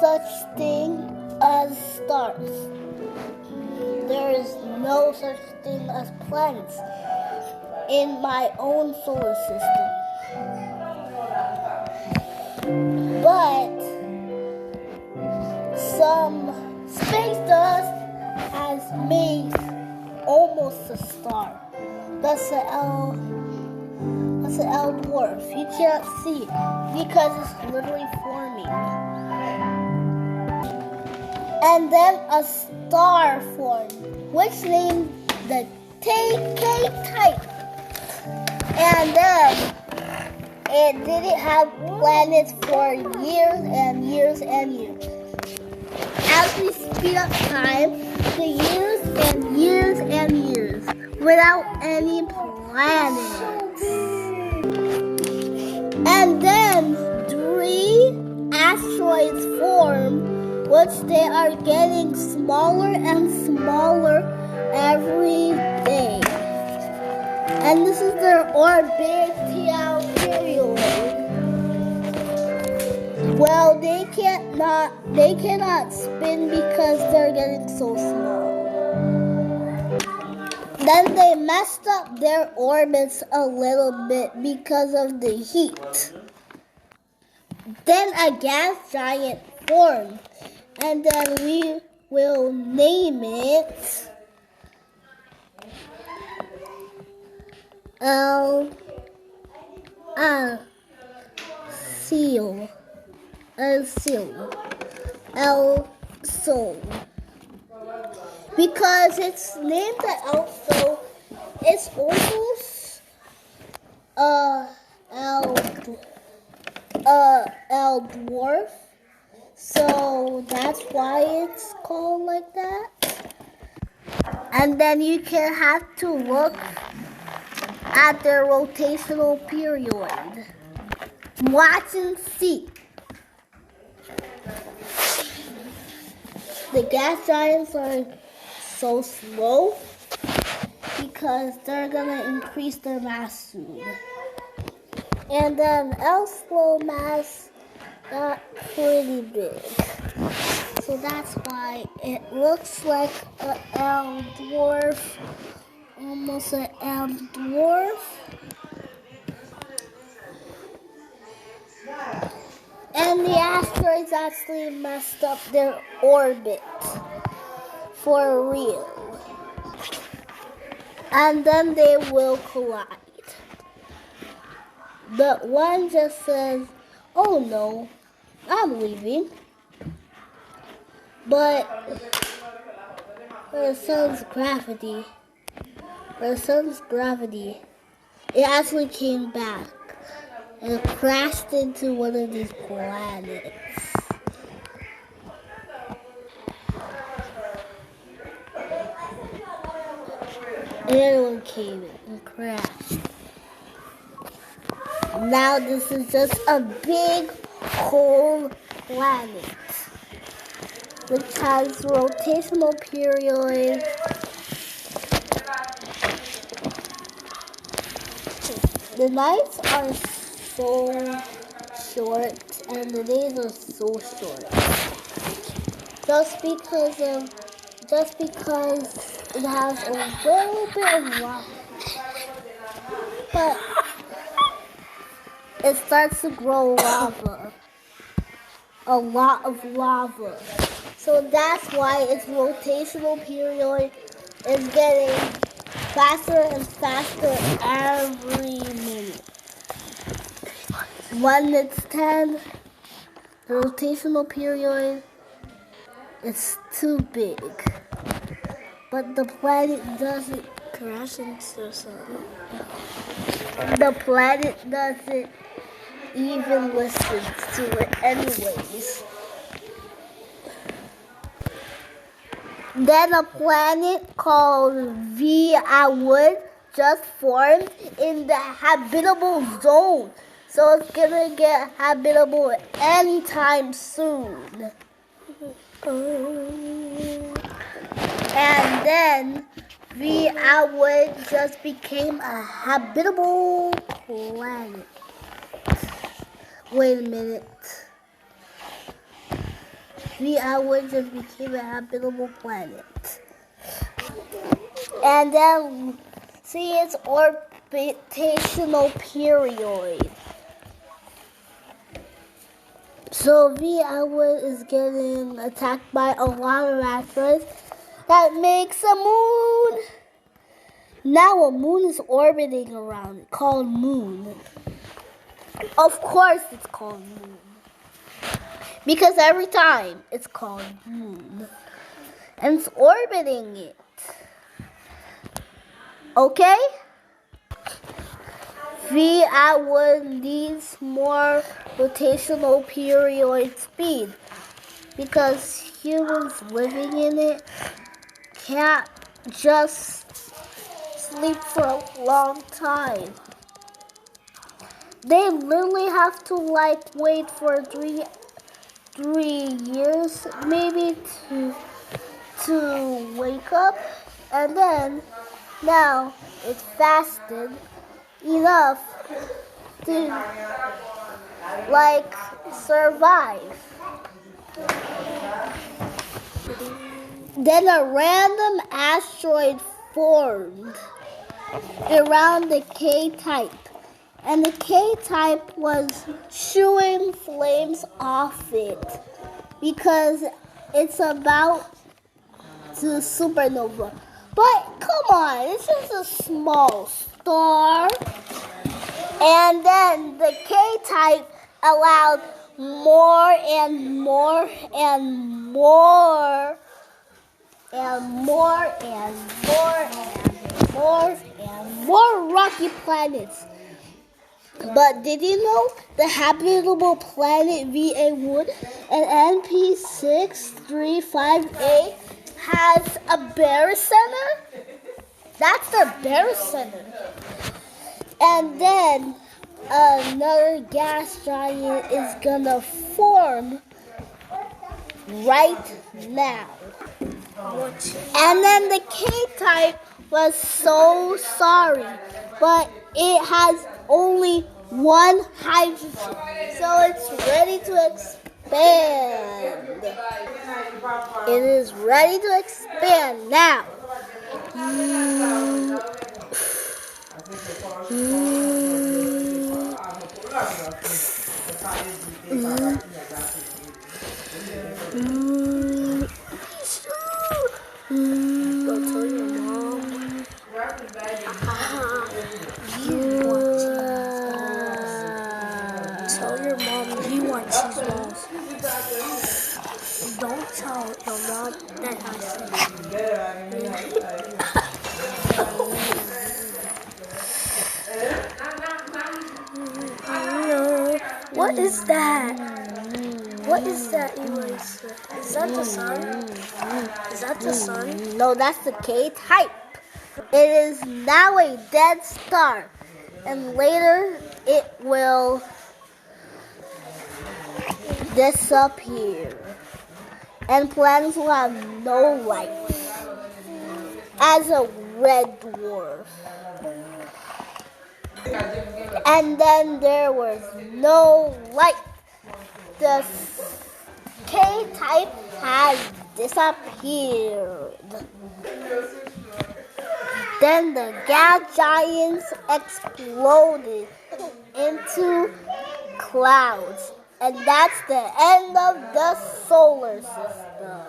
such thing as stars. There is no such thing as planets in my own solar system. But some space dust has made almost a star. That's an L dwarf. You can't see it because it's literally forming. And then a star formed, which named the KK type. And then it didn't have planets for years and years and years. As we speed up time, the years and years and years without any planets. And then 3 asteroids form, which they are getting smaller and smaller every day. And this is their orbit period. Well, they cannot spin because they're getting so small. Then they messed up their orbits a little bit because of the heat. Then a gas giant formed, and then we will name it L-Sol. Because it's named the L-Sol, it's almost L dwarf. So that's why it's called like that. And then you can have to look at their rotational period. Watch and see. The gas giants are so slow because they're gonna increase their mass soon. And then L-Slow mass got pretty big. So that's why it looks like an L dwarf, almost an L dwarf. And the asteroids actually messed up their orbit for real. And then they will collide. But one just says, oh no, I'm leaving. But the sun's gravity, it actually came back and crashed into one of these planets. And everyone came and crashed. Now this is just a big whole planet, which has rotational period. The nights are so short and the days are so short. Just because it has a little bit of lava. But it starts to grow lava. A lot of lava. So that's why its rotational period is getting faster and faster every minute. When it's 10, the rotational period is too big. But the planet doesn't crash into the sun. The planet doesn't even listen to it anyways. Then a planet called Viawood just formed in the habitable zone. So it's gonna get habitable anytime soon. And then Viawood just became a habitable planet. Wait a minute. V-Outward just became a habitable planet. And then see its orbitational period. So V-Outward is getting attacked by a lot of asteroids that makes a moon. Now a moon is orbiting around it, called Moon. Of course it's called Moon. Because every time it's called Moon. And it's orbiting it. Okay? V-Outward needs more rotational period speed. Because humans living in it can't just sleep for a long time. They literally have to wait for three years maybe to wake up, and then now it's fasted enough to survive. Then a random asteroid formed around the K-type. And the K-type was shooting flames off it because it's about to supernova. But come on, it's just a small star. And then the K-type allowed more and more and more and more and more and more and more rocky planets. But did you know the habitable planet V-Outward and NP6358 has a barycenter? That's the barycenter. And then another gas giant is gonna form right now. And then the K-type was so sorry, but it has only one hydrogen, so it's ready to expand. It is ready to expand now. Go tell your mom. Tell your mom you want cheese balls. Don't tell your mom that I said. What is that? What is that, Elise? Is that the sun? Is that the sun? No, that's the K-type. It is now a dead star, and later it will disappear, and planets will have no light as a red dwarf. And then there was no light. The K-type has disappeared. Then the gas giants exploded into clouds. And that's the end of the solar system.